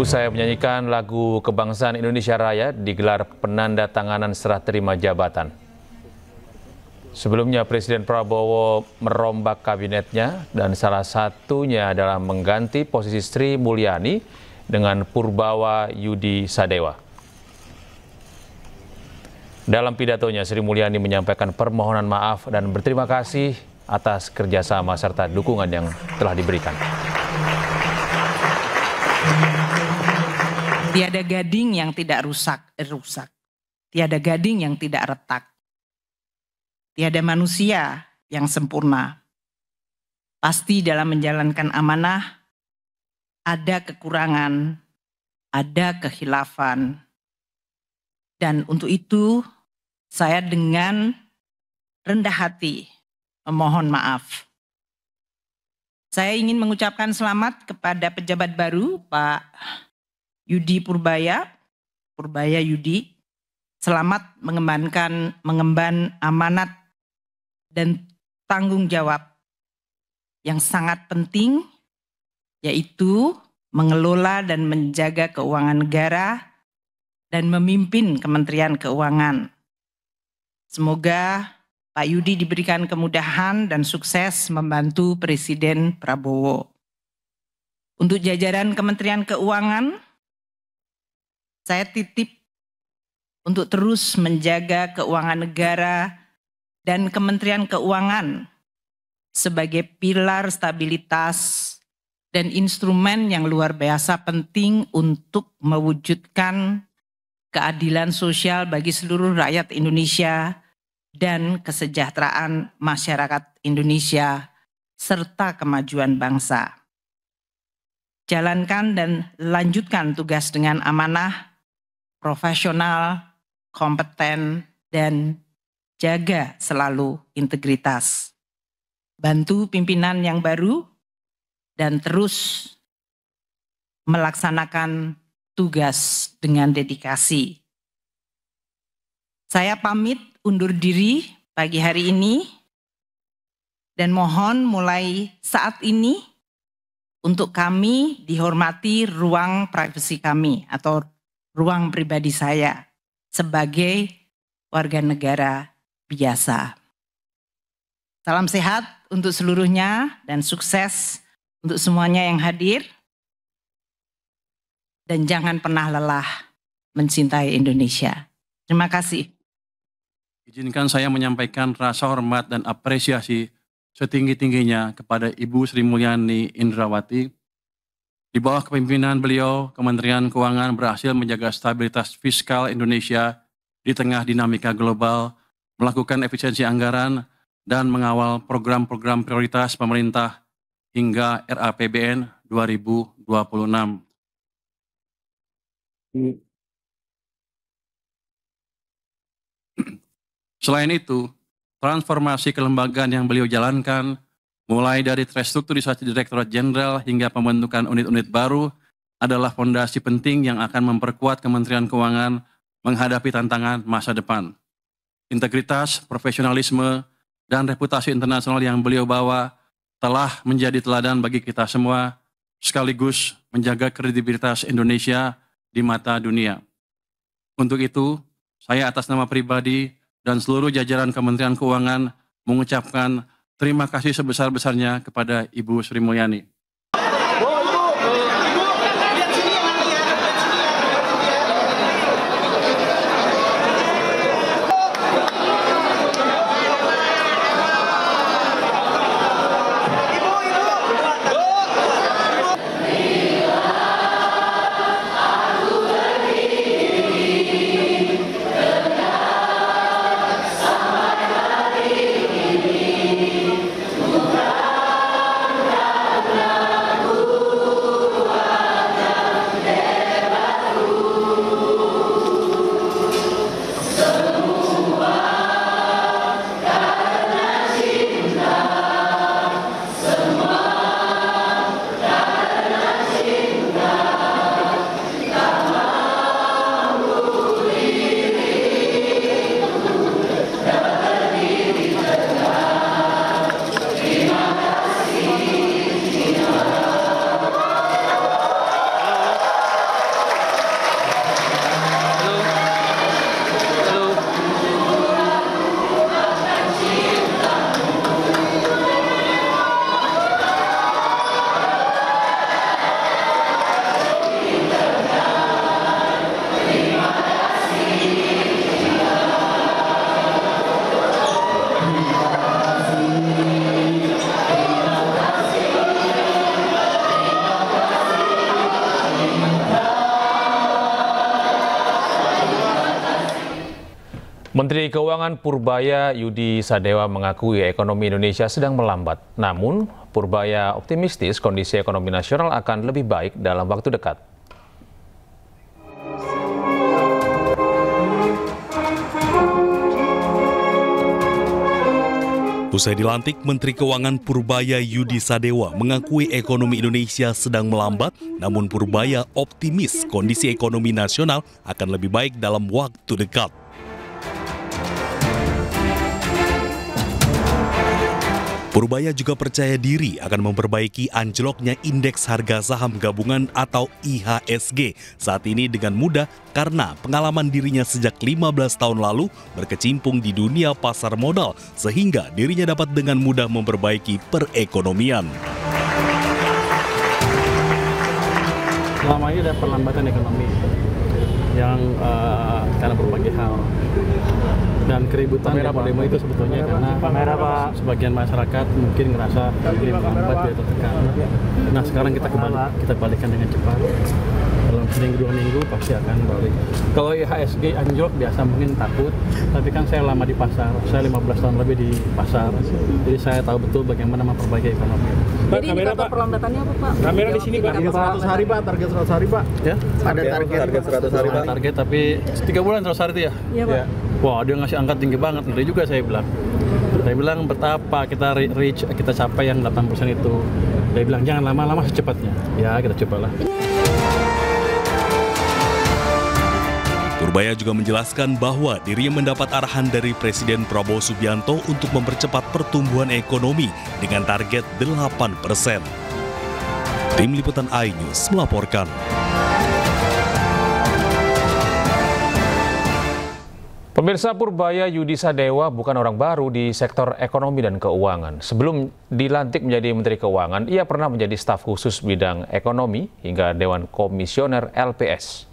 Usai menyanyikan lagu kebangsaan Indonesia Raya digelar penandatanganan serah terima jabatan. Sebelumnya Presiden Prabowo merombak kabinetnya dan salah satunya adalah mengganti posisi Sri Mulyani dengan Purbawa Yudi Sadewa. Dalam pidatonya, Sri Mulyani menyampaikan permohonan maaf dan berterima kasih atas kerjasama serta dukungan yang telah diberikan. Tiada gading yang tidak rusak. Tiada gading yang tidak retak. Tiada manusia yang sempurna. Pasti dalam menjalankan amanah ada kekurangan, ada kehilafan. Dan untuk itu saya dengan rendah hati memohon maaf. Saya ingin mengucapkan selamat kepada pejabat baru Pak Yudi Purbaya Yudi, selamat mengemban amanat dan tanggung jawab yang sangat penting, yaitu mengelola dan menjaga keuangan negara dan memimpin Kementerian Keuangan. Semoga Pak Yudi diberikan kemudahan dan sukses membantu Presiden Prabowo. Untuk jajaran Kementerian Keuangan, saya titip untuk terus menjaga keuangan negara dan Kementerian Keuangan sebagai pilar stabilitas dan instrumen yang luar biasa penting untuk mewujudkan keadilan sosial bagi seluruh rakyat Indonesia dan kesejahteraan masyarakat Indonesia serta kemajuan bangsa. Jalankan dan lanjutkan tugas dengan amanah, profesional, kompeten, dan jaga selalu integritas. Bantu pimpinan yang baru dan terus melaksanakan tugas dengan dedikasi. Saya pamit undur diri pagi hari ini dan mohon mulai saat ini untuk kami dihormati ruang privasi kami atau ruang pribadi saya sebagai warga negara biasa. Salam sehat untuk seluruhnya dan sukses untuk semuanya yang hadir. Dan jangan pernah lelah mencintai Indonesia. Terima kasih. Izinkan saya menyampaikan rasa hormat dan apresiasi setinggi-tingginya kepada Ibu Sri Mulyani Indrawati. Di bawah kepemimpinan beliau, Kementerian Keuangan berhasil menjaga stabilitas fiskal Indonesia di tengah dinamika global, melakukan efisiensi anggaran, dan mengawal program-program prioritas pemerintah hingga RAPBN 2026. Selain itu, transformasi kelembagaan yang beliau jalankan, mulai dari restrukturisasi Direktorat Jenderal hingga pembentukan unit-unit baru, adalah fondasi penting yang akan memperkuat Kementerian Keuangan menghadapi tantangan masa depan. Integritas, profesionalisme, dan reputasi internasional yang beliau bawa telah menjadi teladan bagi kita semua, sekaligus menjaga kredibilitas Indonesia di mata dunia. Untuk itu, saya atas nama pribadi dan seluruh jajaran Kementerian Keuangan mengucapkan terima kasih sebesar-besarnya kepada Ibu Sri Mulyani. Menteri Keuangan Purbaya Yudi Sadewa mengakui ekonomi Indonesia sedang melambat. Namun, Purbaya optimistis kondisi ekonomi nasional akan lebih baik dalam waktu dekat. Usai dilantik, Menteri Keuangan Purbaya Yudi Sadewa mengakui ekonomi Indonesia sedang melambat, namun Purbaya optimis kondisi ekonomi nasional akan lebih baik dalam waktu dekat. Purbaya juga percaya diri akan memperbaiki anjloknya indeks harga saham gabungan atau IHSG saat ini dengan mudah karena pengalaman dirinya sejak 15 tahun lalu berkecimpung di dunia pasar modal sehingga dirinya dapat dengan mudah memperbaiki perekonomian. Selama ini ada perlambatan ekonomi yang karena berbagai hal. Dan keributan demo itu sebetulnya karena sebagian masyarakat mungkin ngerasa ini melambat, dia tertekan. Nah sekarang kita balikkan dengan cepat. Dalam seminggu 2 minggu pasti akan balik. Kalau IHSG anjlok biasa mungkin takut, tapi kan saya lama di pasar, saya 15 tahun lebih di pasar, jadi saya tahu betul bagaimana memperbaiki ekonomi. Jadi indikator perlambatannya apa Pak? Kamera di sini Pak. Target 100 hari Pak, target 100 hari Pak. Ya? Ada target 100 hari Pak. Target tapi 3 bulan 100 hari itu ya? Iya Pak. Wah dia ngasih angka tinggi banget, ngeri juga saya bilang. Saya bilang betapa kita kita capai yang 8% itu. Dia bilang jangan lama-lama secepatnya. Ya kita cobalah. Purbaya juga menjelaskan bahwa dirinya mendapat arahan dari Presiden Prabowo Subianto untuk mempercepat pertumbuhan ekonomi dengan target 8%. Tim Liputan iNews melaporkan. Pemirsa, Purbaya Yudi Sadewa bukan orang baru di sektor ekonomi dan keuangan. Sebelum dilantik menjadi Menteri Keuangan, ia pernah menjadi staf khusus bidang ekonomi hingga Dewan Komisioner LPS.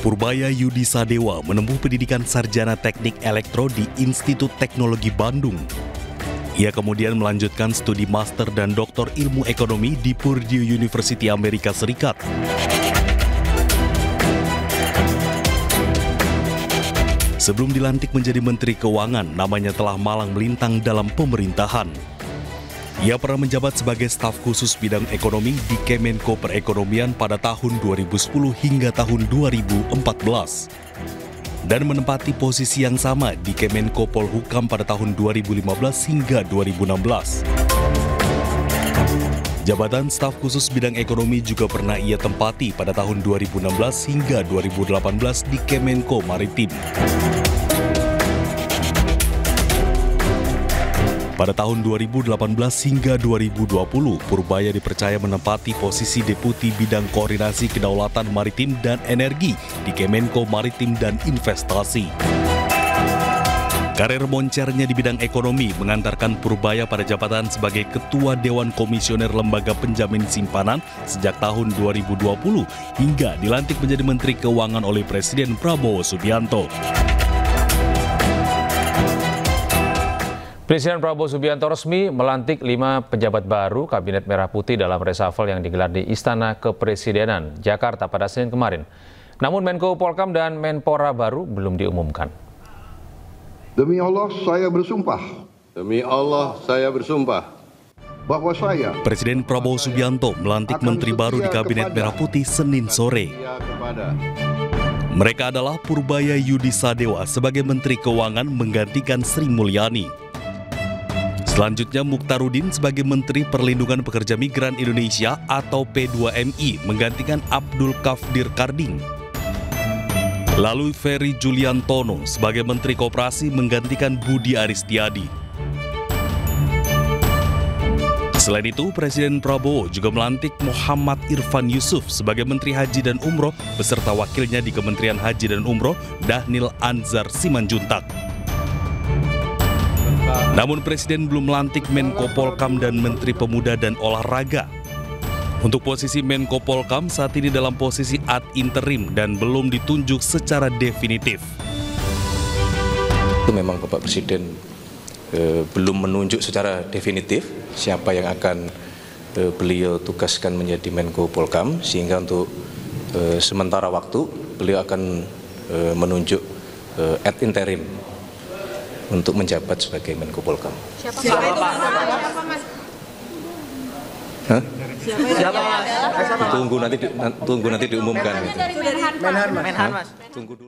Purbaya Yudi Sadewa menempuh pendidikan sarjana teknik elektro di Institut Teknologi Bandung. Ia kemudian melanjutkan studi master dan doktor ilmu ekonomi di Purdue University Amerika Serikat. Sebelum dilantik menjadi Menteri Keuangan, namanya telah malang melintang dalam pemerintahan. Ia pernah menjabat sebagai staf khusus bidang ekonomi di Kemenko Perekonomian pada tahun 2010 hingga tahun 2014. Dan menempati posisi yang sama di Kemenko Polhukam pada tahun 2015 hingga 2016. Jabatan staf khusus bidang ekonomi juga pernah ia tempati pada tahun 2016 hingga 2018 di Kemenko Maritim. Pada tahun 2018 hingga 2020, Purbaya dipercaya menempati posisi Deputi Bidang Koordinasi Kedaulatan Maritim dan Energi di Kemenko Maritim dan Investasi. Karir moncernya di bidang ekonomi mengantarkan Purbaya pada jabatan sebagai Ketua Dewan Komisioner Lembaga Penjamin Simpanan sejak tahun 2020 hingga dilantik menjadi Menteri Keuangan oleh Presiden Prabowo Subianto. Presiden Prabowo Subianto resmi melantik 5 pejabat baru Kabinet Merah Putih dalam reshuffle yang digelar di Istana Kepresidenan, Jakarta pada Senin kemarin. Namun Menko Polkam dan Menpora baru belum diumumkan. Demi Allah saya bersumpah. Demi Allah saya bersumpah. Bahwa saya. Presiden Prabowo Subianto melantik menteri baru di Kabinet Merah Putih Senin sore. Mereka adalah Purbaya Yudi Sadewa sebagai Menteri Keuangan menggantikan Sri Mulyani. Selanjutnya Mukhtarudin sebagai Menteri Perlindungan Pekerja Migran Indonesia atau P2MI menggantikan Abdul Kafdir Karding. Lalu Ferry Juliantono sebagai Menteri Koperasi menggantikan Budi Aristiadi. Selain itu, Presiden Prabowo juga melantik Muhammad Irfan Yusuf sebagai Menteri Haji dan Umroh beserta wakilnya di Kementerian Haji dan Umroh, Dhanil Anzar Simanjuntak. Namun Presiden belum melantik Menko Polkam dan Menteri Pemuda dan Olahraga. Untuk posisi Menko Polkam saat ini dalam posisi ad interim dan belum ditunjuk secara definitif. Itu memang Bapak Presiden belum menunjuk secara definitif siapa yang akan beliau tugaskan menjadi Menko Polkam, sehingga untuk sementara waktu beliau akan menunjuk ad interim untuk menjabat sebagai Menko Polkam. Siapa itu? Hah? Tunggu nanti diumumkan. Dari Menhan, Mas. Tunggu dulu.